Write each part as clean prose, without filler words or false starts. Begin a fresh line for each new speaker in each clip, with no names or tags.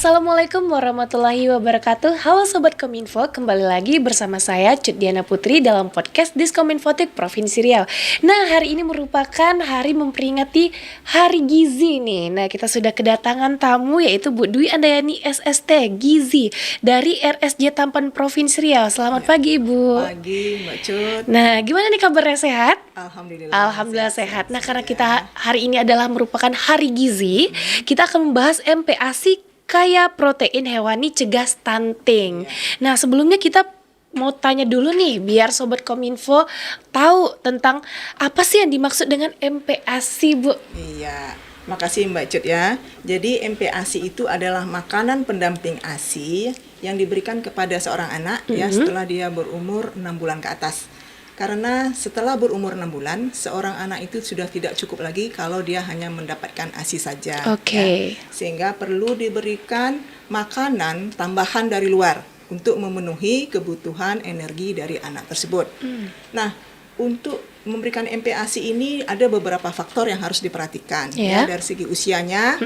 Assalamualaikum warahmatullahi wabarakatuh. Halo Sobat Kominfo, kembali lagi bersama saya Cut Diana Putri dalam podcast Diskominfotik Provinsi Riau. Nah, hari ini merupakan hari memperingati Hari Gizi nih. Nah, kita sudah kedatangan tamu yaitu Bu Dwi Andayani SST Gizi dari RSJ Tampan Provinsi Riau. Selamat pagi Ibu.
Pagi Mbak Cut.
Nah, gimana nih kabarnya, sehat?
Alhamdulillah
sehat. Nah, karena kita hari ini adalah merupakan Hari Gizi, kita akan membahas MPASI kaya protein hewani cegah stunting. Nah, sebelumnya kita mau tanya dulu nih, biar Sobat Kominfo tahu tentang apa sih yang dimaksud dengan MPASI, Bu?
Iya, makasih Mbak Cut ya. Jadi MPASI itu adalah makanan pendamping ASI yang diberikan kepada seorang anak ya setelah dia berumur 6 bulan ke atas. Karena setelah berumur 6 bulan, seorang anak itu sudah tidak cukup lagi kalau dia hanya mendapatkan ASI saja.
Oke.
Ya. Sehingga perlu diberikan makanan tambahan dari luar untuk memenuhi kebutuhan energi dari anak tersebut. Nah, untuk memberikan MPASI ini ada beberapa faktor yang harus diperhatikan. Ya, dari segi usianya.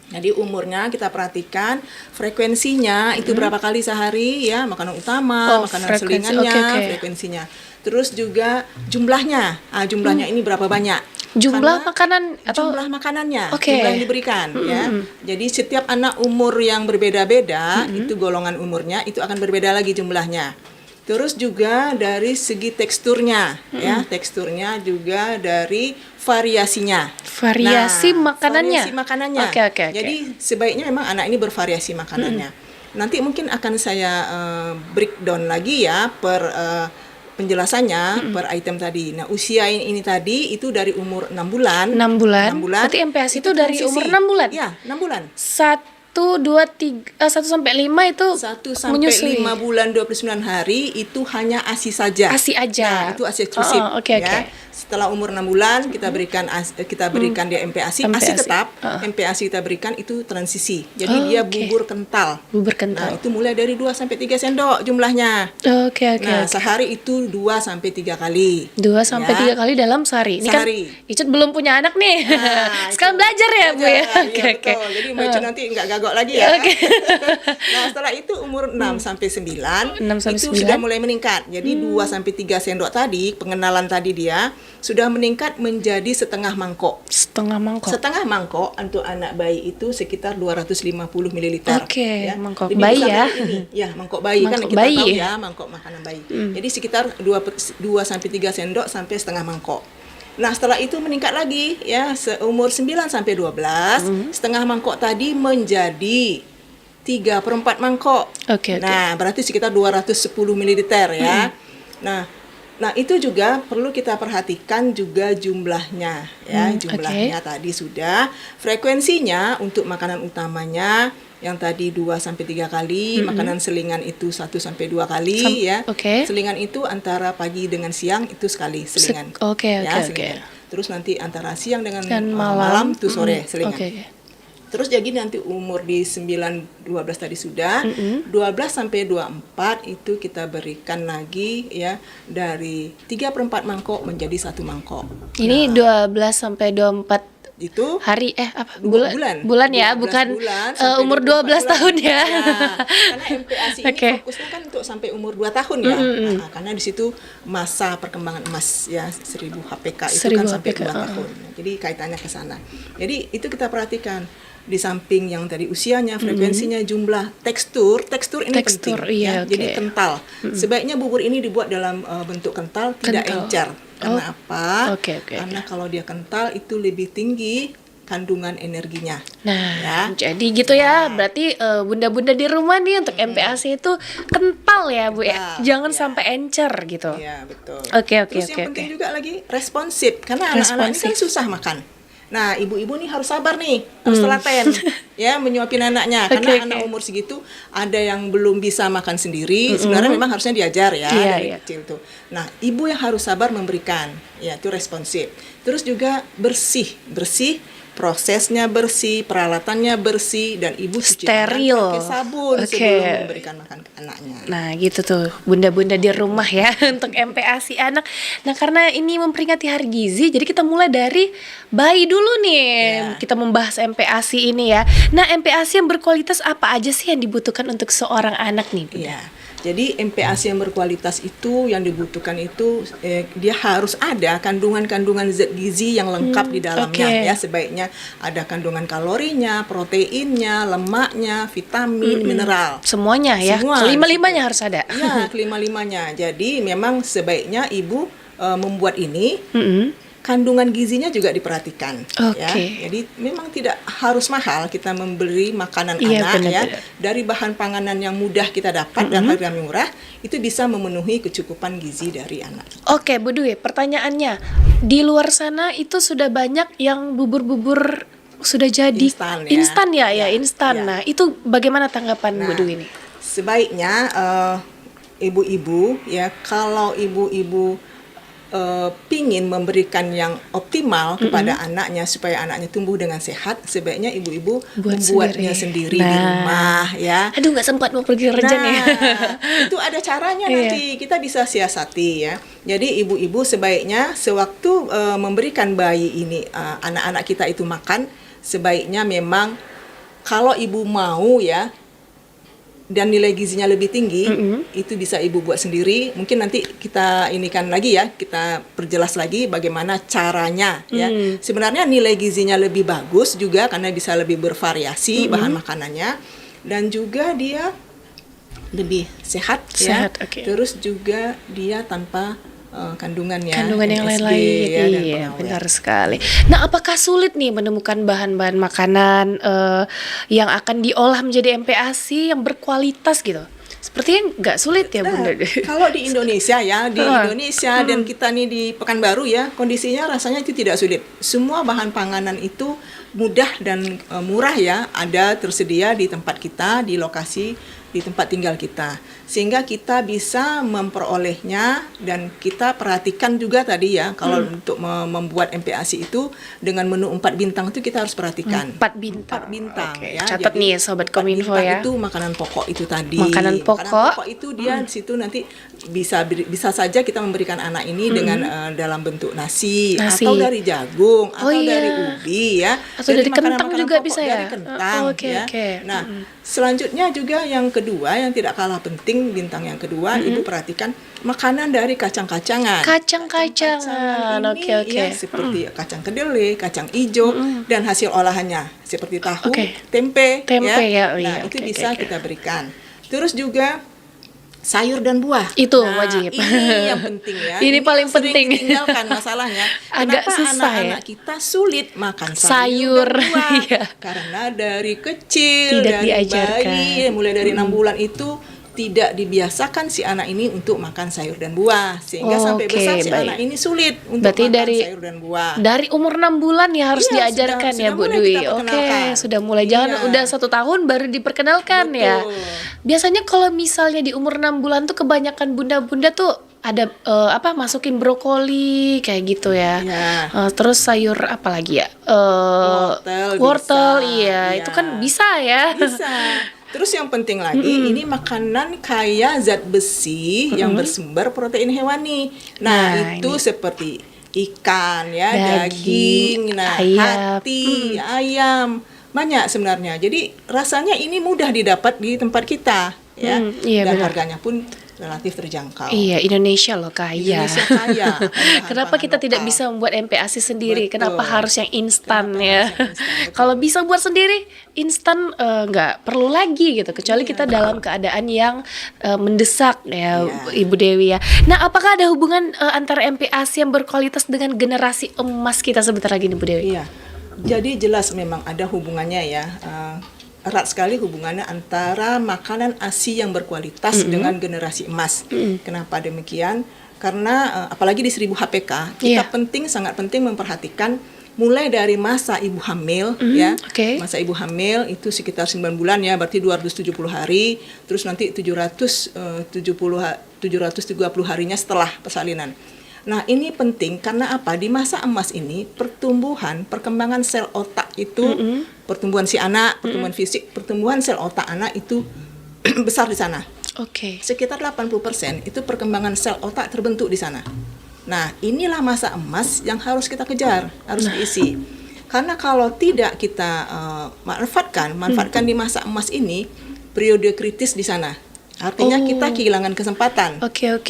Jadi umurnya kita perhatikan, frekuensinya itu berapa kali sehari ya, makanan utama, makanan selingannya, frekuensinya. Terus juga jumlahnya, jumlahnya ini berapa banyak?
Jumlah makanan atau
jumlah makanannya, jumlah yang diberikan ya. Jadi setiap anak umur yang berbeda-beda, itu golongan umurnya itu akan berbeda lagi jumlahnya. Terus juga dari segi teksturnya, ya, teksturnya juga dari variasinya.
Variasi makanannya.
Variasi makanannya.
Oke.
Jadi sebaiknya memang anak ini bervariasi makanannya. Nanti mungkin akan saya breakdown lagi ya per penjelasannya per item tadi. Nah, usia ini tadi itu dari umur 6 bulan.
6 bulan.
6 bulan.
Berarti MPASI itu dari umur 6 bulan.
Iya, 6 bulan.
1 sampai 5 itu
1 sampai
menyusui.
5 bulan 29 hari itu hanya ASI saja.
ASI aja.
Nah, itu ASI eksklusif.
Oke.
Setelah umur 6 bulan kita berikan dia MPASI. ASI tetap, MPASI kita berikan itu transisi. Jadi dia bubur kental. Nah, itu mulai dari 2 sampai 3 sendok jumlahnya.
Oke.
Nah, sehari itu 2 sampai 3 kali.
2 sampai 3 kali dalam sehari. Ini
sehari.
Kan Icut belum punya anak nih. Sekarang belajar ya, Bu ya.
Oke. Jadi Mbak Icut nanti enggak gagok lagi ya. Nah, setelah itu umur 6 sampai 9 itu sudah mulai meningkat. Jadi 2 sampai 3 sendok tadi, pengenalan tadi dia sudah meningkat menjadi setengah mangkok. Setengah mangkok untuk anak bayi itu sekitar 250 ml.
Oke,
ya.
mangkok
Lebih
bayi ya.
Ini. Ya, mangkok bayi kan kita tahu ya, mangkok makanan bayi. Jadi sekitar 2 sampai 3 sendok sampai setengah mangkok. Nah, setelah itu meningkat lagi ya, seumur 9 sampai 12, setengah mangkok tadi menjadi 3/4 mangkok. Nah, berarti sekitar 210 ml ya. Nah, itu juga perlu kita perhatikan juga jumlahnya ya. Jumlahnya tadi sudah. Frekuensinya untuk makanan utamanya yang tadi 2 sampai 3 kali, makanan selingan itu 1 sampai 2 kali ya. Selingan itu antara pagi dengan siang itu sekali selingan. Selingan. Terus nanti antara siang dengan malam itu sore selingan. Terus jadi nanti umur di 9-12 tadi sudah, 12 sampai 24 itu kita berikan lagi ya dari 3/4 mangkok menjadi 1 mangkok.
Ini 12 sampai 24
itu
hari bulan ya, bukan umur 12 tahun ya.
Karena MPASI ini fokusnya kan untuk sampai umur 2 tahun ya. Nah, karena di situ masa perkembangan emas ya 1000 HPK itu kan sampai 2 tahun. Jadi kaitannya ke sana. Jadi itu kita perhatikan. Di samping yang tadi usianya, frekuensinya, jumlah, tekstur ini penting ya. Jadi kental. Sebaiknya bubur ini dibuat dalam bentuk kental, tidak encer. Karena apa? Karena kalau dia kental itu lebih tinggi kandungan energinya.
Nah, ya. Jadi gitu ya. Berarti bunda-bunda di rumah nih untuk MPASI itu kental ya, Bu ya. Jangan sampai encer gitu.
Iya, betul.
Terus
yang penting juga lagi responsif. Karena anak-anak ini kan susah makan. Nah, ibu-ibu nih harus sabar nih, harus telaten ya menyuapin anaknya. Karena anak umur segitu ada yang belum bisa makan sendiri. Sebenarnya memang harusnya diajar ya dari kecil tuh. Nah, ibu yang harus sabar memberikan, ya itu responsif. Terus juga bersih prosesnya bersih, peralatannya bersih, dan ibu cuci
Steril.
tangan pakai sabun
Oke.
sebelum memberikan makan ke anaknya.
Nah gitu tuh bunda-bunda di rumah ya untuk MPASI anak. Nah karena ini memperingati Hari Gizi, jadi kita mulai dari bayi dulu nih.
Ya.
Kita membahas MPASI ini ya. Nah MPASI yang berkualitas apa aja sih yang dibutuhkan untuk seorang anak nih, Bunda?
Iya. Jadi MPASI yang berkualitas itu yang dibutuhkan itu dia harus ada kandungan-kandungan zat gizi yang lengkap di dalamnya
oke.
ya. Sebaiknya ada kandungan kalorinya, proteinnya, lemaknya, vitamin, mineral.
Semuanya ya.
Semua
Kelima-limanya harus ada.
Ya, kelima-limanya. Jadi memang sebaiknya ibu membuat ini kandungan gizinya juga diperhatikan ya.
Oke.
Jadi memang tidak harus mahal kita memberi makanan
Iya,
anak
benar-benar.
ya. Dari bahan panganan yang mudah kita dapat dan harga murah itu bisa memenuhi kecukupan gizi dari anak.
Oke, Bu Dwi, pertanyaannya, di luar sana itu sudah banyak yang bubur-bubur sudah jadi
Instan ya.
instan ya,
Ya,
instan.
ya.
Nah, itu bagaimana tanggapan Bu
Nah,
Dwi ini?
Sebaiknya ibu-ibu ya, kalau ibu-ibu pingin memberikan yang optimal kepada anaknya supaya anaknya tumbuh dengan sehat, sebaiknya ibu-ibu
Buat
membuatnya
sendiri.
sendiri di
Nah.
rumah ya.
Aduh, nggak sempat mau pergi kerja nih.
Itu ada caranya
Iya.
nanti kita bisa siasati ya. Jadi ibu-ibu sebaiknya sewaktu memberikan bayi ini anak-anak kita itu makan, sebaiknya memang kalau ibu mau ya dan nilai gizinya lebih tinggi, itu bisa ibu buat sendiri. Mungkin nanti kita inikan lagi ya, kita perjelas lagi bagaimana caranya ya. Sebenarnya nilai gizinya lebih bagus juga karena bisa lebih bervariasi bahan makanannya, dan juga dia lebih sehat, ya.
Sehat, oke.
Terus juga dia tanpa kandungan
Yang
MSG,
lain-lain
ya, dan
iya,
pengawet.
benar sekali. Nah, apakah sulit nih menemukan bahan-bahan makanan yang akan diolah menjadi MPASI yang berkualitas gitu? Sepertinya nggak sulit ya, Bunda.
Kalau di Indonesia ya, di Indonesia dan kita nih di Pekanbaru ya, kondisinya rasanya itu tidak sulit. Semua bahan panganan itu mudah dan murah ya, ada tersedia di tempat kita, di lokasi, di tempat tinggal kita. Sehingga kita bisa memperolehnya dan kita perhatikan juga tadi ya, kalau untuk membuat MPASI itu dengan menu 4 bintang itu kita harus perhatikan.
4 bintang.
4 bintang
Oke,
ya.
catat
Jadi,
nih Sobat
4
Kominfo
bintang
ya.
Itu makanan pokok itu tadi.
Makanan pokok.
itu dia di situ nanti bisa saja kita memberikan anak ini dengan dalam bentuk nasi
Nasi.
atau dari jagung atau
iya.
dari ubi ya.
Atau dari kentang
makanan-makanan
juga
pokok,
bisa ya?
Dari kentang
Oke,
ya.
oke.
Nah, selanjutnya juga yang kedua yang tidak kalah penting, bintang yang kedua, Ibu perhatikan makanan dari kacang-kacangan.
Kacang-kacangan.
Ini
Oke, oke.
ya seperti kacang kedelai, kacang hijau, dan hasil olahannya seperti tahu,
Oke.
tempe,
Tempe ya, oh
Nah,
iya,
itu
oke,
bisa
oke.
kita berikan. Terus juga sayur dan buah.
Itu
Nah,
wajib.
Ini yang penting ya.
Ini paling
yang sering
penting.
ditinggalkan masalahnya.
Agak
Kenapa
susah ya?
anak-anak kita sulit makan
Sayur,
sayur dan buah?
iya.
Karena dari kecil,
Tidak
dari
diajarkan.
bayi, mulai dari 6 bulan itu tidak dibiasakan si anak ini untuk makan sayur dan buah, sehingga sampai
Oke,
besar si
baik.
anak ini sulit untuk
Berarti
makan
dari-
sayur dan buah.
Dari umur 6 bulan ya harus
Iya,
diajarkan
sudah
ya Bu
mulai
Dwi.
kita
Oke,
perkenalkan.
sudah mulai. Jangan
Iya.
udah 1 tahun baru diperkenalkan ya.
Betul.
Biasanya kalau misalnya di umur 6 bulan tuh kebanyakan bunda-bunda tuh ada masukin brokoli kayak gitu ya.
Iya.
Terus sayur apa lagi ya?
Wortel bisa.
iya.
Iya.
Itu kan bisa ya.
Bisa. Terus yang penting lagi, ini makanan kaya zat besi yang bersumber protein hewani.
Nah,
Nah, itu seperti ikan ya,
Daging,
daging, nah,
ayam.
hati, ayam. Banyak sebenarnya. Jadi rasanya ini mudah didapat di tempat kita ya.
Iya,
Dan
benar.
harganya pun relatif terjangkau.
Iya, Indonesia loh kaya.
Indonesia kaya akan bahan
Kenapa
pangan
kita tidak
lokal.
bisa membuat MPASI sendiri?
Betul.
Kenapa harus yang instan
Kenapa
ya?
harus yang instan, betul.
Kalau bisa buat sendiri, instan nggak perlu lagi gitu. Kecuali kita dalam keadaan yang mendesak ya,
Iya.
Ibu Dewi ya. Nah, apakah ada hubungan antara MPASI yang berkualitas dengan generasi emas kita sebentar lagi nih, Bu Dewi?
Iya, jadi jelas memang ada hubungannya ya, erat sekali hubungannya antara makanan ASI yang berkualitas dengan generasi emas. Kenapa demikian? Karena apalagi di 1000 HPK, kita
Iya.
sangat penting memperhatikan mulai dari masa ibu hamil ya.
oke.
Masa ibu hamil itu sekitar 9 bulan ya, berarti 270 hari, terus nanti 730 harinya setelah persalinan. Nah, ini penting karena apa? Di masa emas ini perkembangan sel otak itu, pertumbuhan si anak, pertumbuhan fisik, pertumbuhan sel otak anak itu besar di sana.
Oke.
Sekitar 80% itu perkembangan sel otak terbentuk di sana. Nah, inilah masa emas yang harus kita kejar, harus diisi. Karena kalau tidak kita manfaatkan di masa emas ini, periode kritis di sana. Artinya kita kehilangan kesempatan.
Oke.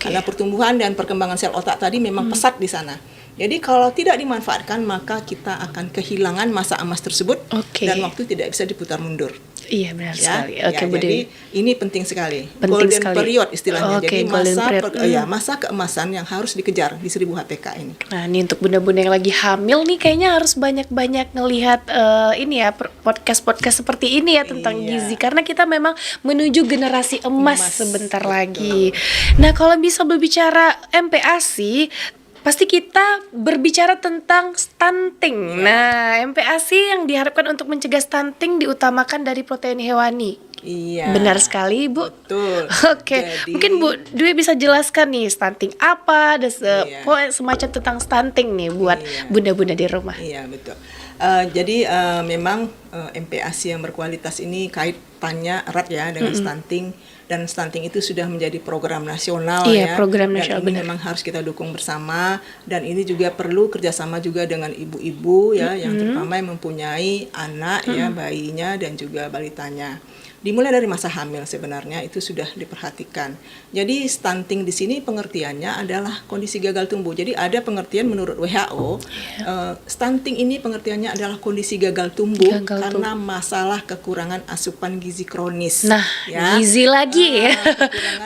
Karena pertumbuhan dan perkembangan sel otak tadi memang pesat di sana. Jadi kalau tidak dimanfaatkan, maka kita akan kehilangan masa emas tersebut dan waktu tidak bisa diputar mundur.
Iya, benar sekali. Oke, Bu
jadi
Dewi.
ini penting sekali.
Penting
Golden
sekali.
period istilahnya. Jadi
masa
keemasan yang harus dikejar di 1000 HPK ini.
Nah, ini untuk bunda-bunda yang lagi hamil nih kayaknya harus banyak-banyak ngelihat ini ya podcast-podcast seperti ini ya tentang gizi, karena kita memang menuju generasi emas sebentar lagi. Nah, kalau bisa berbicara MPASI, pasti kita berbicara tentang stunting. Nah, MPASI yang diharapkan untuk mencegah stunting diutamakan dari protein hewani.
Iya.
Benar sekali, Bu.
Betul.
Oke. Mungkin Bu Dwi bisa jelaskan nih stunting apa, dan semacam tentang stunting nih buat bunda-bunda di rumah.
Iya, betul. Jadi memang MPASI yang berkualitas ini kaitannya erat ya dengan stunting, dan stunting itu sudah menjadi program nasional
program nasional,
dan ini memang harus kita dukung bersama, dan ini juga perlu kerjasama juga dengan ibu-ibu ya yang terutama yang mempunyai anak ya, bayinya dan juga balitanya. Dimulai dari masa hamil sebenarnya itu sudah diperhatikan. Jadi stunting di sini pengertiannya adalah kondisi gagal tumbuh. Jadi ada pengertian menurut WHO, stunting ini pengertiannya adalah kondisi gagal tumbuh karena masalah kekurangan asupan gizi kronis.
Nah, gizi lagi ya.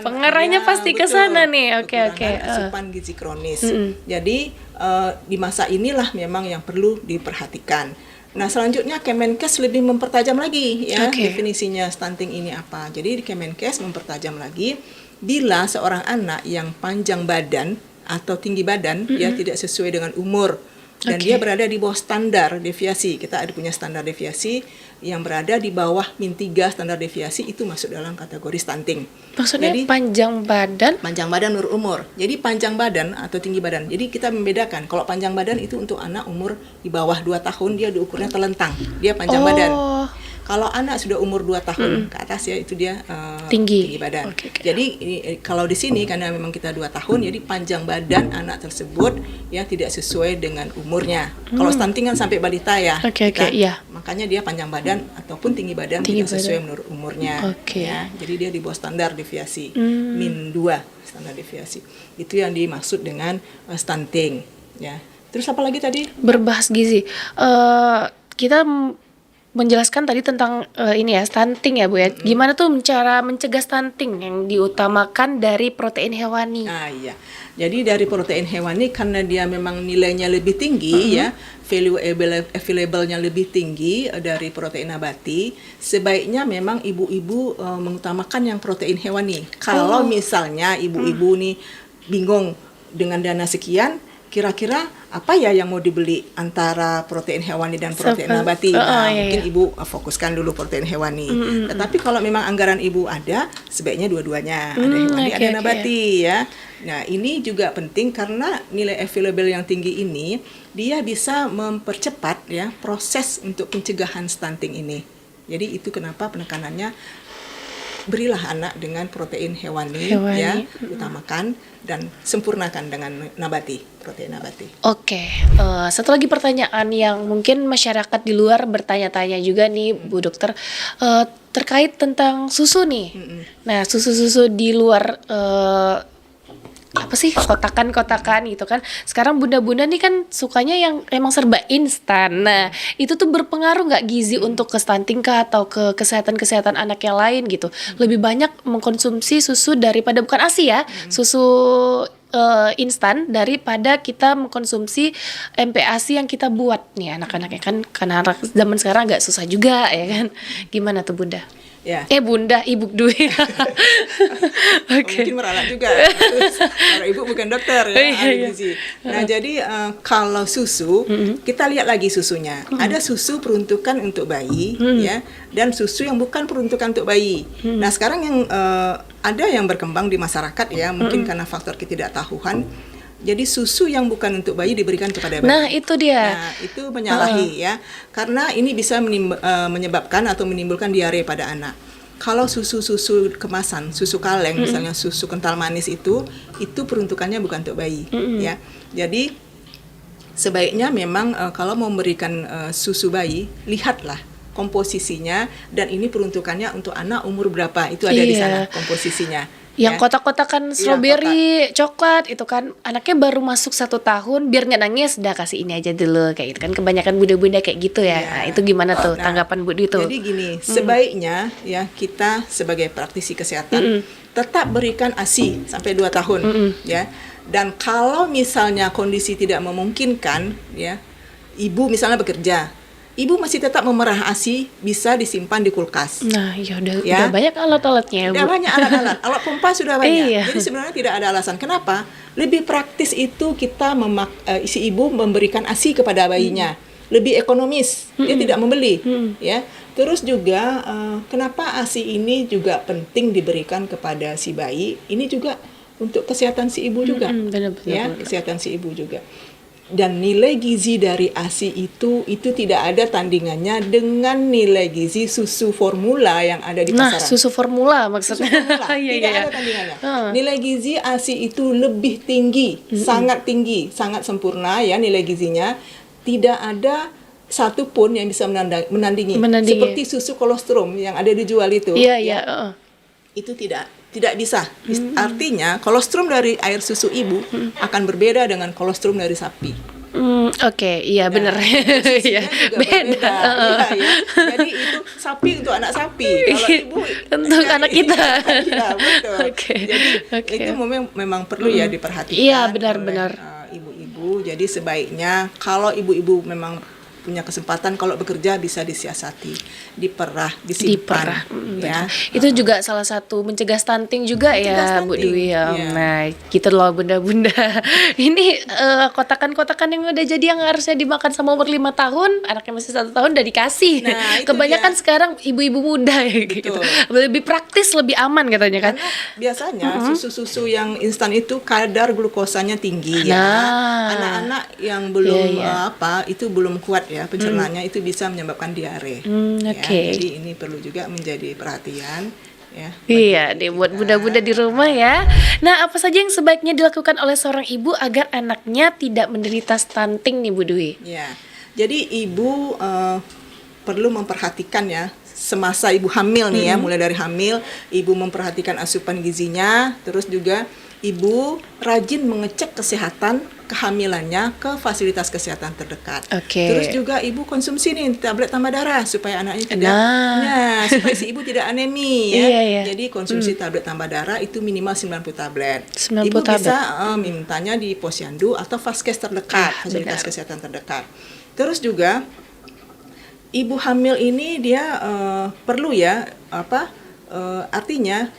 Pengarahnya pasti ke sana nih. Oke.
Asupan gizi kronis. Jadi di masa inilah memang yang perlu diperhatikan. Nah, selanjutnya Kemenkes lebih mempertajam lagi ya definisinya stunting ini apa. Jadi di Kemenkes mempertajam lagi, bila seorang anak yang panjang badan atau tinggi badan ya tidak sesuai dengan umur dan dia berada di bawah standar deviasi. Kita ada punya standar deviasi yang berada di bawah -3 standar deviasi, itu masuk dalam kategori stunting.
Maksudnya jadi, panjang badan
menurut umur. Jadi panjang badan atau tinggi badan. Jadi kita membedakan. Kalau panjang badan itu untuk anak umur di bawah 2 tahun, dia diukurnya telentang. Dia panjang badan. Kalau anak sudah umur 2 tahun ke atas ya, itu dia tinggi badan. Jadi kalau di sini karena memang kita 2 tahun, jadi panjang badan anak tersebut ya tidak sesuai dengan umurnya. Kalau stunting kan sampai balita ya. Makanya dia panjang badan ataupun tinggi badan tidak sesuai menurut umurnya. Ya. Jadi dia di bawah standar deviasi -2 standar deviasi. Itu yang dimaksud dengan stunting ya. Terus apa lagi tadi?
Berbahas gizi. Kita menjelaskan tadi tentang ini ya, stunting ya Bu ya. Gimana tuh cara mencegah stunting yang diutamakan dari protein hewani?
Iya. Jadi dari protein hewani karena dia memang nilainya lebih tinggi ya, value available-nya lebih tinggi dari protein nabati, sebaiknya memang ibu-ibu mengutamakan yang protein hewani. Kalau misalnya ibu-ibu nih bingung dengan dana sekian, kira-kira apa ya yang mau dibeli antara protein hewani dan protein nabati? Mungkin ibu fokuskan dulu protein hewani. Tetapi kalau memang anggaran ibu ada, sebaiknya dua-duanya, ada hewani, ada nabati ya. Nah, ini juga penting karena nilai available yang tinggi ini dia bisa mempercepat ya proses untuk pencegahan stunting ini. Jadi itu kenapa penekanannya berilah anak dengan protein hewani. Ya, utamakan dan sempurnakan dengan nabati, protein nabati.
Satu lagi pertanyaan yang mungkin masyarakat di luar bertanya-tanya juga nih Bu Dokter, terkait tentang susu nih. Nah, susu-susu di luar apa sih, kotakan gitu kan. Sekarang bunda-bunda nih kan sukanya yang emang serba instan. Nah, itu tuh berpengaruh nggak gizi untuk ke stunting kah atau ke kesehatan anak yang lain gitu. Lebih banyak mengkonsumsi susu daripada, bukan ASI ya, susu instan daripada kita mengkonsumsi MPASI yang kita buat nih anak-anaknya kan, karena anak zaman sekarang agak susah juga ya kan. Gimana tuh Bunda?
Ya.
Bunda, Ibu Dwi.
Mungkin meralat juga. Kalau ibu bukan dokter ya, ahli gizi. Nah, jadi kalau susu, kita lihat lagi susunya. Ada susu peruntukan untuk bayi ya, dan susu yang bukan peruntukan untuk bayi. Nah, sekarang yang ada yang berkembang di masyarakat ya, mungkin karena faktor ketidaktahuan, Jadi susu yang bukan untuk bayi diberikan kepada bayi.
Nah, itu dia.
Nah, itu menyalahi ya. Karena ini bisa menyebabkan atau menimbulkan diare pada anak. Kalau susu-susu kemasan, susu kaleng, misalnya susu kental manis itu peruntukannya bukan untuk bayi, ya. Jadi sebaiknya memang kalau mau memberikan susu bayi, lihatlah komposisinya, dan ini peruntukannya untuk anak umur berapa, itu ada di sana komposisinya.
Yang kotak-kotakan strawberry, coklat itu kan anaknya baru masuk 1 tahun, biar nggak nangis udah kasih ini aja dulu kayak gitu kan, kebanyakan bunda-bunda kayak gitu ya. Nah, itu gimana tuh tanggapan Bu Dwi tuh?
Jadi gini, sebaiknya ya kita sebagai praktisi kesehatan tetap berikan ASI sampai 2 tahun ya. Dan kalau misalnya kondisi tidak memungkinkan ya, ibu misalnya bekerja, ibu masih tetap memerah ASI, bisa disimpan di kulkas.
Nah, udah banyak alat-alatnya ya, Bu.
Udah banyak alat-alat. Alat pompa sudah banyak.
Iya.
Jadi sebenarnya tidak ada alasan. Kenapa? Lebih praktis itu kita si ibu memberikan ASI kepada bayinya. Lebih ekonomis. Dia tidak membeli, ya. Terus juga kenapa ASI ini juga penting diberikan kepada si bayi? Ini juga untuk kesehatan si ibu juga.
Benar-benar.
Kesehatan si ibu juga. Dan nilai gizi dari ASI itu tidak ada tandingannya dengan nilai gizi susu formula yang ada di pasaran.
Nah, susu formula maksudnya.
Tidak ada tandingannya. Nilai gizi ASI itu lebih tinggi, sangat tinggi, sangat sempurna ya nilai gizinya. Tidak ada satupun yang bisa menandingi. Seperti susu kolostrum yang ada dijual itu.
Iya.
Itu tidak bisa. Artinya kolostrum dari air susu ibu akan berbeda dengan kolostrum dari sapi.
Oke, iya benar.
Iya, beda. Ya. Jadi itu sapi untuk anak sapi. Kalau ibu
untuk anak kita.
Iya, betul. Jadi itu memang perlu ya diperhatikan.
Iya, benar-benar.
Ibu-ibu. Jadi sebaiknya kalau ibu-ibu memang punya kesempatan, kalau bekerja bisa disiasati, diperah, disimpan. Ya.
Itu juga salah satu mencegah stunting juga ya, Bu Dwi ya. Nah, gitu loh bunda-bunda. Ini kotakan-kotakan yang udah jadi yang harusnya dimakan sama umur 5 tahun, anaknya masih 1 tahun udah dikasih.
Nah,
kebanyakan sekarang ibu-ibu muda ya gitu. Lebih praktis, lebih aman katanya kan.
Karena biasanya susu-susu yang instan itu kadar glukosanya tinggi ya. Anak-anak yang belum itu belum kuat ya pencernaannya, itu bisa menyebabkan diare. Jadi ini perlu juga menjadi perhatian ya.
Iya, deh buat bunda-bunda di rumah ya. Nah, apa saja yang sebaiknya dilakukan oleh seorang ibu agar anaknya tidak menderita stunting nih Bu Dwi?
Ya. Jadi ibu perlu memperhatikan ya semasa ibu hamil nih ya, mulai dari hamil ibu memperhatikan asupan gizinya, terus juga ibu rajin mengecek kesehatan kehamilannya ke fasilitas kesehatan terdekat. Terus juga ibu konsumsi nih tablet tambah darah supaya anaknya tidak, supaya si ibu tidak anemi ya. Jadi konsumsi tablet tambah darah itu minimal 90 tablet. Ibu bisa mintanya di posyandu atau Vaskes terdekat, fasilitas kesehatan terdekat. Terus juga ibu hamil ini dia perlu ya artinya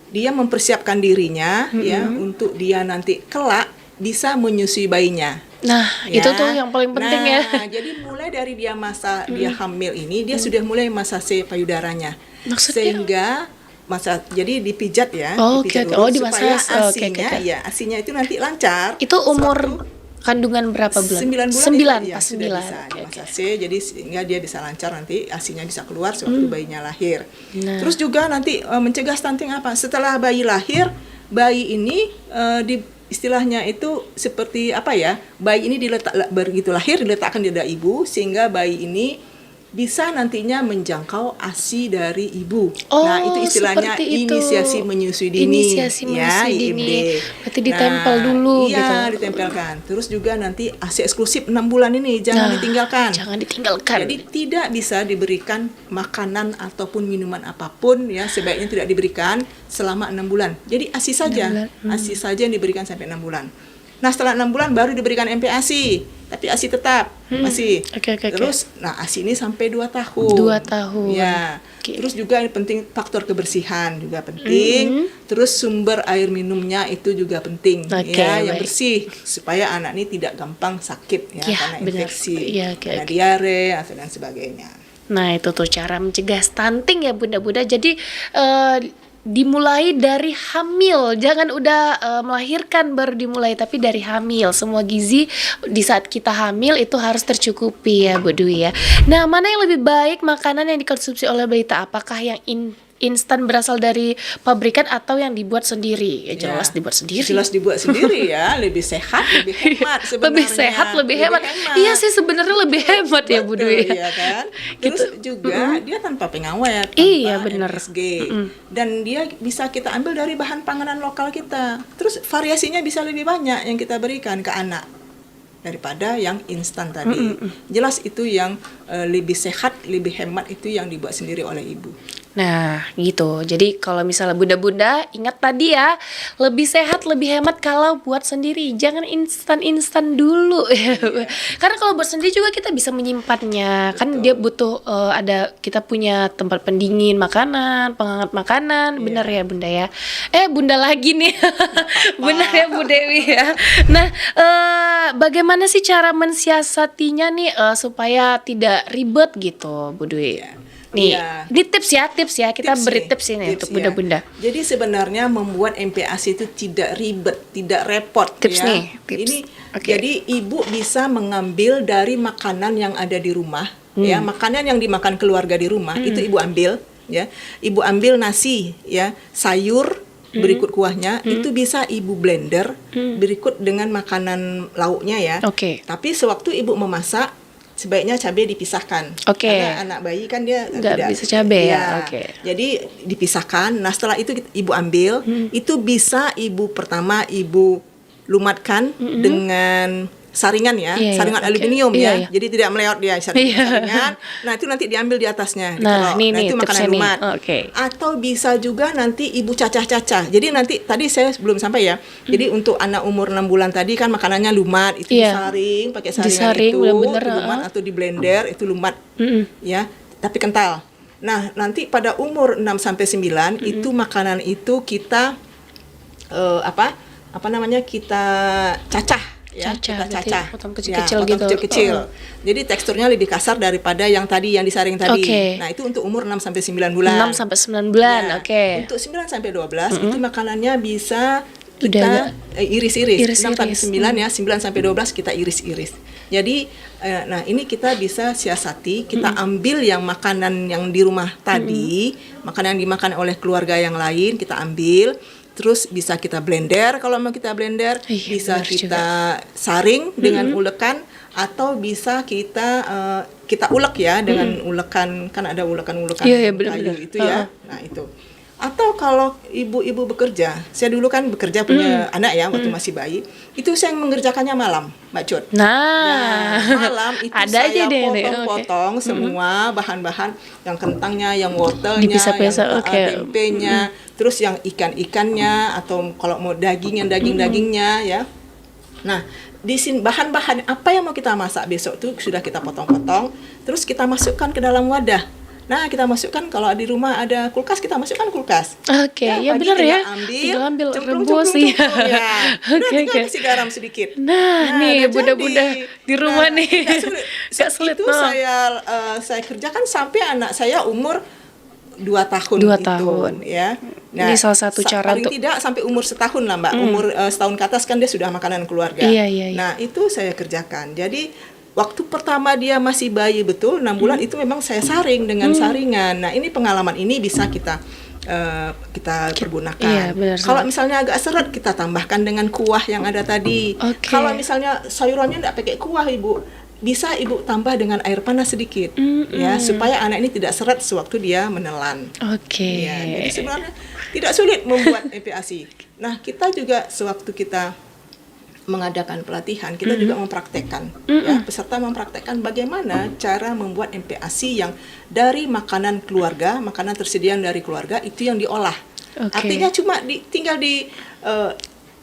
dia mempersiapkan dirinya ya untuk dia nanti kelak bisa menyusui bayinya.
Nah, itu tuh yang paling penting ya.
Jadi mulai dari dia dia hamil ini dia sudah mulai masase payudaranya. Sehingga jadi dipijat ya, supaya asinya itu nanti lancar.
Itu umur kandungan berapa bulan?
9 bulan.
9 pas 9.
Masase, jadi sehingga dia bisa lancar, nanti asinya bisa keluar sewaktu bayinya lahir. Terus juga nanti mencegah stunting apa? Setelah bayi lahir, bayi ini istilahnya itu seperti apa ya? Bayi ini begitu lahir diletakkan di dada ibu sehingga bayi ini bisa nantinya menjangkau ASI dari ibu. Nah, itu istilahnya inisiasi menyusui dini. IMD.
Berarti ditempel dulu
gitu.
Iya,
ditempelkan. Terus juga nanti ASI eksklusif 6 bulan ini jangan ditinggalkan.
Jangan ditinggalkan.
Jadi tidak bisa diberikan makanan ataupun minuman apapun ya, sebaiknya tidak diberikan selama 6 bulan. Jadi ASI saja. ASI saja yang diberikan sampai 6 bulan. Nah, setelah 6 bulan baru diberikan MPASI, tapi ASI tetap masih. Terus, nah ASI ini sampai 2 tahun.
2 tahun.
Ya. Terus juga yang penting faktor kebersihan juga penting. Terus sumber air minumnya itu juga penting ya, yang bersih supaya anak ini tidak gampang sakit ya karena infeksi, karena diare atau dan sebagainya.
Nah, itu tuh cara mencegah stunting ya bunda-bunda. Jadi dimulai dari hamil, jangan udah melahirkan baru dimulai, tapi dari hamil. Semua gizi di saat kita hamil itu harus tercukupi ya Bu Dwi ya. Nah, mana yang lebih baik makanan yang dikonsumsi oleh balita? Apakah yang instan berasal dari pabrikan atau yang dibuat sendiri? Ya jelas dibuat sendiri.
Jelas dibuat sendiri ya, lebih sehat, lebih hemat sebenarnya.
Lebih sehat, lebih hemat. Iya sih sebenarnya lebih hemat ya Bu Dwi.
Iya kan? Terus juga dia tanpa pengawet,
Iya,
tanpa
benar.
MSG. Dan dia bisa kita ambil dari bahan panganan lokal kita. Terus variasinya bisa lebih banyak yang kita berikan ke anak daripada yang instan tadi. Jelas itu yang lebih sehat, lebih hemat itu yang dibuat sendiri oleh ibu.
Nah, gitu. Jadi kalau misalnya bunda-bunda ingat tadi ya, lebih sehat, lebih hemat kalau buat sendiri. Jangan instan-instan dulu. Karena kalau buat sendiri juga kita bisa menyimpannya. Kan dia butuh kita punya tempat pendingin makanan, penghangat makanan. Benar ya, Bunda ya? Bunda lagi nih. Benar ya, Bu Dewi ya. Nah, bagaimana sih cara mensiasatinya nih supaya tidak ribet gitu, Bu Dewi? Nih, ini tips ya, kita beri tips ini untuk bunda-bunda.
Jadi sebenarnya membuat MPASI itu tidak ribet, tidak repot.
Tips
ya.
nih, tips.
Ini jadi ibu bisa mengambil dari makanan yang ada di rumah, ya, makanan yang dimakan keluarga di rumah itu ibu ambil, ya, ibu ambil nasi, ya, sayur berikut kuahnya itu bisa ibu blender berikut dengan makanan lauknya ya. Tapi sewaktu ibu memasak sebaiknya cabai dipisahkan. Karena anak bayi kan dia
nggak bisa cabai ya.
Jadi dipisahkan. Nah setelah itu ibu ambil, itu bisa ibu pertama ibu lumatkan dengan saringan ya, saringan aluminium ya. Jadi tidak melewat dia saringan. Nah itu nanti diambil di atasnya.
Nah,
itu makanan lumat. Atau bisa juga nanti ibu cacah-cacah. Jadi nanti tadi saya belum sampai ya. Jadi untuk anak umur 6 bulan tadi kan makanannya lumat, itu disaring pakai saringan itu, lumat atau di blender itu lumat ya, tapi kental. Nah nanti pada umur 6 sampai 9 itu makanan itu kita apa namanya kita cacah. Kita cacah,
potong kecil-kecil gitu.
Kecil-kecil. Jadi teksturnya lebih kasar daripada yang tadi yang disaring tadi. Nah, itu untuk umur 6 sampai 9 bulan.
6 sampai 9 bulan.
Untuk 9 sampai 12 itu makanannya bisa kita iris-iris. 6 sampai 9 ya, 9 sampai 12 kita iris-iris. Jadi nah ini kita bisa siasati, kita ambil yang makanan yang di rumah tadi, makanan yang dimakan oleh keluarga yang lain kita ambil. Terus bisa kita blender, kalau mau kita blender, bisa kita saring dengan ulekan, atau bisa kita ulek ya dengan ulekan, kan ada ulekan-ulekan kayu itu ya. Nah itu. Atau kalau ibu-ibu bekerja, saya dulu kan bekerja punya anak ya waktu masih bayi, itu saya mengerjakannya malam, Mbak Cut.
Nah,
malam itu
ada
saya potong-potong semua bahan-bahan, yang kentangnya, yang wortelnya, yang tempenya, terus yang ikan-ikannya, atau kalau mau dagingnya ya. Nah, di sini bahan-bahan apa yang mau kita masak besok tuh sudah kita potong-potong, terus kita masukkan ke dalam wadah. Nah, kita masukkan, kalau di rumah ada kulkas, kita masukkan kulkas.
Ya benar ya. Ambil rebus
ya. Tinggal kasih garam sedikit.
Nah nih bunda-bunda di rumah nih.
Gak sulit. Itu saya kerjakan sampai anak saya umur 2 tahun.
2 tahun
ya. Nah,
ini salah satu cara
paling tidak sampai umur setahun lah Mbak. Umur setahun ke atas kan dia sudah makanan keluarga.
Iya.
Nah, itu saya kerjakan. Jadi waktu pertama dia masih bayi betul 6 bulan itu memang saya saring dengan saringan. Nah ini pengalaman ini bisa kita pergunakan. Kalau misalnya agak seret kita tambahkan dengan kuah yang ada tadi. Kalau misalnya sayurannya tidak pakai kuah ibu, bisa ibu tambah dengan air panas sedikit ya supaya anak ini tidak seret sewaktu dia menelan. Ya, jadi sebenarnya tidak sulit membuat MPASI. Nah kita juga sewaktu kita mengadakan pelatihan, kita juga mempraktekkan, ya, peserta mempraktekkan bagaimana cara membuat MPASI yang dari makanan keluarga, makanan tersediaan dari keluarga itu yang diolah. Artinya cuma tinggal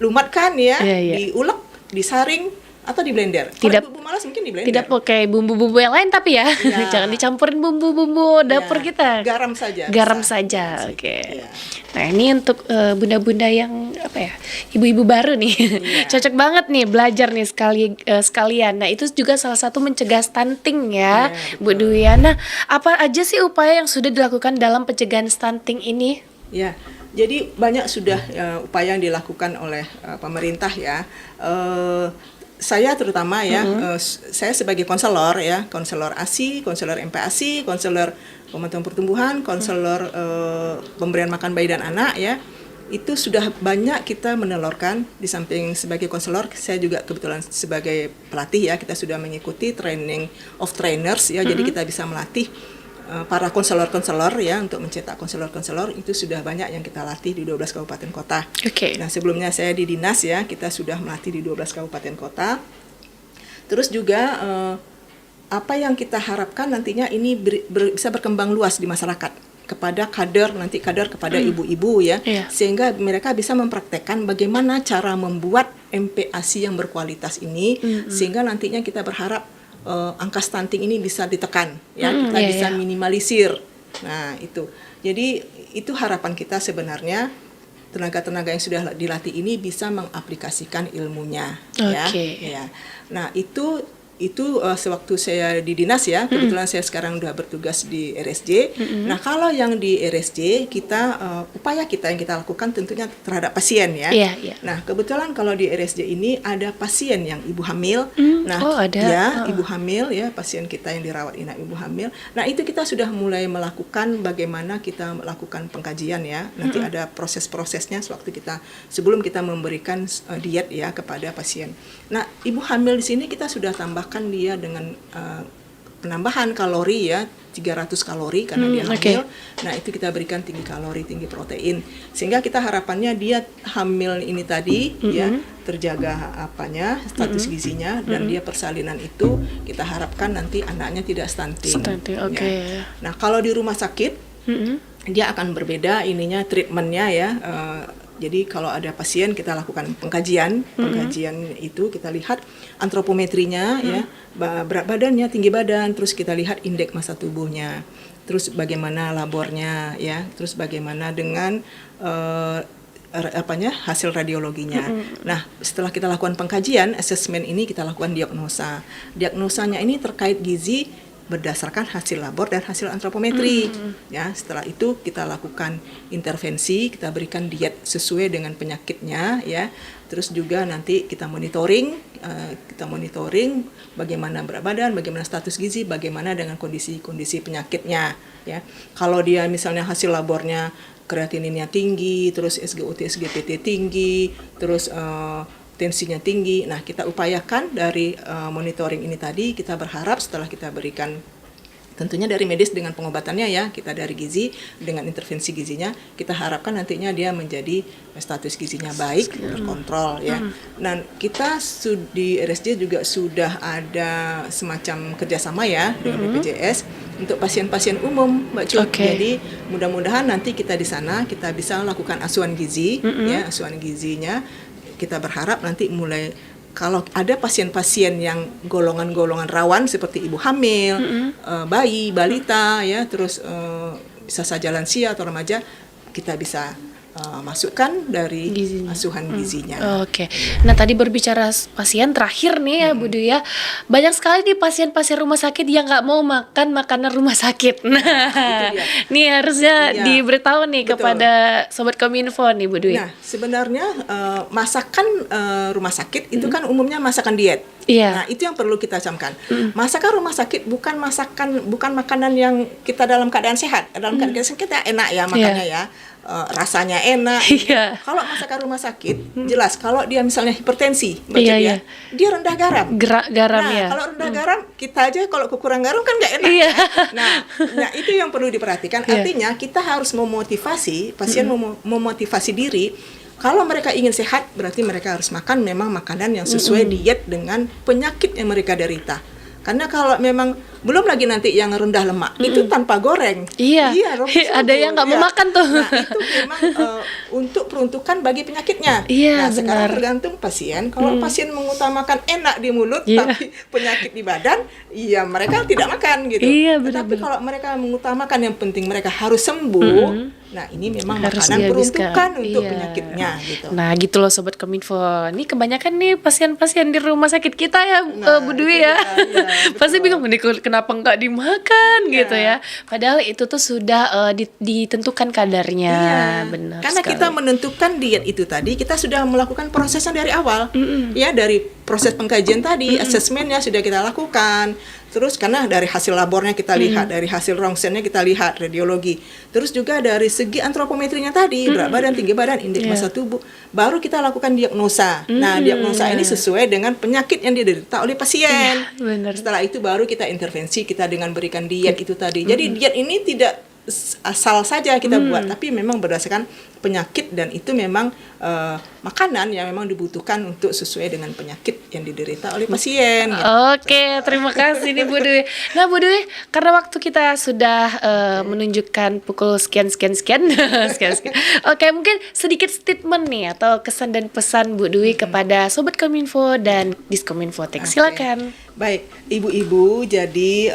lumatkan ya, diulek, disaring atau di blender. Kalau bumbu malas mungkin di blender.
Tidak pakai bumbu-bumbu yang lain tapi ya. Jangan dicampurin bumbu-bumbu dapur kita.
Garam saja.
Garam saja. Nah, ini untuk bunda-bunda yang ibu-ibu baru nih. Cocok banget nih belajar nih sekalian. Nah, itu juga salah satu mencegah stunting ya, Bu Dwi. Nah, apa aja sih upaya yang sudah dilakukan dalam pencegahan stunting ini?
Ya. Jadi banyak sudah upaya yang dilakukan oleh pemerintah ya. Saya terutama ya, saya sebagai konselor ya, konselor ASI, konselor MPASI, konselor pemantauan pertumbuhan, konselor pemberian makan bayi dan anak ya, itu sudah banyak kita menelurkan. Di samping sebagai konselor, saya juga kebetulan sebagai pelatih ya, kita sudah mengikuti training of trainers ya, jadi kita bisa melatih para konselor-konselor ya, untuk mencetak konselor-konselor itu sudah banyak yang kita latih di 12 kabupaten kota.
Oke.
Nah, sebelumnya saya di dinas ya, kita sudah melatih di 12 kabupaten kota. Terus juga apa yang kita harapkan nantinya ini bisa berkembang luas di masyarakat kepada kader kepada ibu-ibu ya, sehingga mereka bisa mempraktekkan bagaimana cara membuat MPASI yang berkualitas ini, sehingga nantinya kita berharap angka stunting ini bisa ditekan ya, kita bisa minimalisir. Nah, itu. Jadi itu harapan kita sebenarnya, tenaga-tenaga yang sudah dilatih ini bisa mengaplikasikan ilmunya ya. Nah, itu sewaktu saya di dinas ya, kebetulan saya sekarang udah bertugas di RSJ. Nah, kalau yang di RSJ kita upaya kita yang kita lakukan tentunya terhadap pasien ya. Nah, kebetulan kalau di RSJ ini ada pasien yang ibu hamil. Nah, ibu hamil ya, pasien kita yang dirawat inap ibu hamil. Nah, itu kita sudah mulai melakukan bagaimana kita melakukan pengkajian ya. Nanti ada proses-prosesnya sebelum kita memberikan diet ya kepada pasien. Nah, ibu hamil di sini kita sudah tambahkan dia dengan penambahan kalori ya, 300 kalori karena dia hamil. Nah, itu kita berikan tinggi kalori, tinggi protein, sehingga kita harapannya dia hamil ini tadi ya terjaga status gizinya, dan dia persalinan itu kita harapkan nanti anaknya tidak stunting. Ya. Nah, kalau di rumah sakit dia akan berbeda treatmentnya ya. Jadi kalau ada pasien kita lakukan pengkajian itu kita lihat antropometrinya ya, berat badannya, tinggi badan, terus kita lihat indeks massa tubuhnya, terus bagaimana labornya ya, terus bagaimana dengan hasil radiologinya. Nah, setelah kita lakukan pengkajian, asesmen ini kita lakukan diagnosa. Diagnosanya ini terkait gizi berdasarkan hasil labor dan hasil antropometri. Ya, setelah itu kita lakukan intervensi, kita berikan diet sesuai dengan penyakitnya ya. Terus juga nanti kita monitoring bagaimana berat badan, bagaimana status gizi, bagaimana dengan kondisi penyakitnya ya. Kalau dia misalnya hasil labornya kreatininnya tinggi, terus SGOT SGPT tinggi, terus tensinya tinggi. Nah, kita upayakan dari monitoring ini tadi, kita berharap setelah kita berikan tentunya dari medis dengan pengobatannya ya, kita dari gizi dengan intervensi gizinya, kita harapkan nantinya dia menjadi status gizinya baik, terkontrol ya. Dan kita di RSJ juga sudah ada semacam kerjasama ya dengan BPJS untuk pasien-pasien umum, Mbak Cut. Jadi mudah-mudahan nanti kita di sana kita bisa lakukan asuhan gizi ya, asuhan gizinya. Kita berharap nanti mulai kalau ada pasien-pasien yang golongan-golongan rawan seperti ibu hamil, bayi, balita ya, terus bisa saja lansia atau remaja, kita bisa masukkan dari asuhan gizinya.
Nah, tadi berbicara pasien terakhir nih ya Bu Dwi ya, banyak sekali nih pasien-pasien rumah sakit yang nggak mau makan makanan rumah sakit. Nah, ini harusnya diberitahu nih kepada Sobat Kominfo nih Bu Dwi.
Nah, sebenarnya masakan rumah sakit itu kan umumnya masakan diet. Nah, itu yang perlu kita camkan. Masakan rumah sakit bukan makanan yang kita dalam keadaan sehat. Dalam keadaan sehat kita enak ya makannya ya. Rasanya enak. Kalau masakan rumah sakit, jelas kalau dia misalnya hipertensi, dia rendah garam. Kalau rendah garam, kita aja kalau kekurangan garam kan nggak enak. Nah, itu yang perlu diperhatikan. Artinya kita harus memotivasi pasien, memotivasi diri. Kalau mereka ingin sehat, berarti mereka harus makan memang makanan yang sesuai diet dengan penyakit yang mereka derita. Karena kalau memang belum lagi nanti yang rendah lemak itu tanpa goreng.
Ada yang nggak mau makan tuh.
Nah, itu memang untuk peruntukan bagi penyakitnya. Nah, sekarang tergantung pasien. Kalau pasien mengutamakan enak di mulut tapi penyakit di badan, mereka tidak makan gitu. Tapi kalau mereka mengutamakan yang penting mereka harus sembuh, Nah, ini memang
Harus
makanan
dihabiskan.
peruntukan untuk
Iya.
penyakitnya gitu.
Nah gitu loh Sobat Kominfo. Ini kebanyakan nih pasien-pasien di rumah sakit kita ya, Bu Dwi
itu
ya.
dia, iya,
Pasti
betul.
bingung nih kenapa nggak dimakan
Iya.
gitu ya. Padahal itu tuh sudah ditentukan kadarnya.
Iya,
Benar
karena
sekali.
kita menentukan diet itu tadi, kita sudah melakukan prosesnya dari awal, ya dari proses pengkajian tadi, asesmennya sudah kita lakukan. Terus karena dari hasil labornya kita lihat, dari hasil rongsennya kita lihat, radiologi. Terus juga dari segi antropometrinya tadi, berat badan, tinggi badan, indeks massa tubuh, baru kita lakukan diagnosa. Nah, diagnosa ini sesuai dengan penyakit yang diderita oleh pasien.
Benar.
Setelah itu baru kita intervensi kita dengan berikan diet itu tadi. Jadi diet ini tidak asal saja kita buat, tapi memang berdasarkan penyakit dan itu memang makanan yang memang dibutuhkan untuk sesuai dengan penyakit yang diderita oleh pasien. Gitu.
Oke, terima kasih nih Bu Dwi. Nah Bu Dwi, karena waktu kita sudah menunjukkan pukul sekian. Sekian. Oke, mungkin sedikit statement nih atau kesan dan pesan Bu Dwi kepada Sobat Kominfo dan Diskominfotek. Silakan.
Baik, ibu-ibu, jadi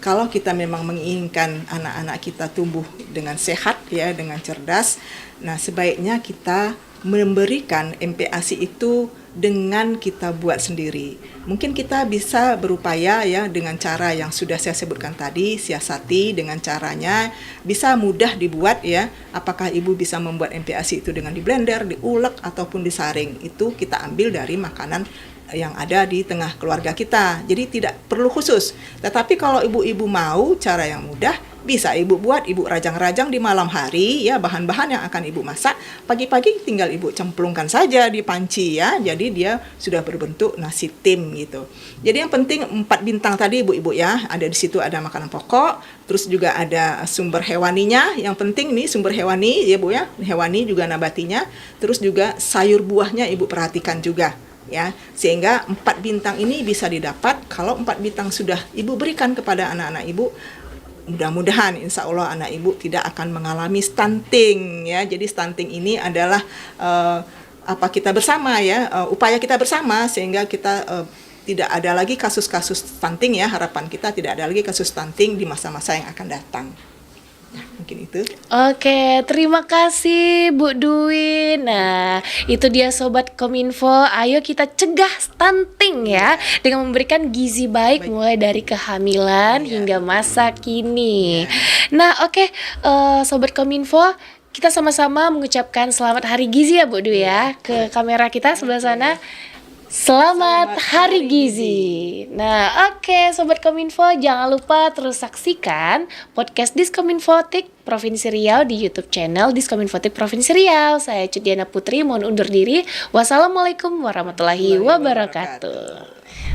kalau kita memang menginginkan anak-anak kita tumbuh dengan sehat ya, dengan cerdas, nah sebaiknya kita memberikan MPASI itu dengan kita buat sendiri. Mungkin kita bisa berupaya ya dengan cara yang sudah saya sebutkan tadi, siasati dengan caranya, bisa mudah dibuat ya. Apakah ibu bisa membuat MPASI itu dengan di blender, diulek ataupun disaring? Itu kita ambil dari makanan yang ada di tengah keluarga kita. Jadi tidak perlu khusus. Tetapi kalau ibu-ibu mau cara yang mudah, bisa ibu buat, ibu rajang-rajang di malam hari ya, bahan-bahan yang akan ibu masak, pagi-pagi tinggal ibu cemplungkan saja di panci ya. Jadi dia sudah berbentuk nasi tim gitu. Jadi yang penting 4 bintang tadi ibu-ibu ya, ada di situ ada makanan pokok, terus juga ada sumber hewaninya. Yang penting nih sumber hewani ya Bu ya, hewani juga nabatinya, terus juga sayur buahnya ibu perhatikan juga. Ya, sehingga 4 bintang ini bisa didapat kalau 4 bintang sudah ibu berikan kepada anak-anak ibu, mudah-mudahan insya Allah anak ibu tidak akan mengalami stunting ya. Jadi stunting ini adalah kita bersama ya, upaya kita bersama sehingga kita tidak ada lagi kasus-kasus stunting ya. Harapan kita tidak ada lagi kasus stunting di masa-masa yang akan datang. Nah, mungkin itu.
Oke, terima kasih Bu Dwi. Nah, itu dia Sobat Kominfo. Ayo kita cegah stunting ya dengan memberikan gizi baik mulai dari kehamilan hingga masa kini. Nah, oke, Sobat Kominfo, kita sama-sama mengucapkan selamat Hari Gizi ya Bu Dwi ya. Ke kamera kita sebelah sana. Selamat Hari Gizi. Nah, oke Sobat Kominfo, jangan lupa terus saksikan podcast Diskominfotik Provinsi Riau di YouTube channel Diskominfotik Provinsi Riau. Saya Cudiana Putri, mohon undur diri. Wassalamualaikum warahmatullahi wabarakatuh.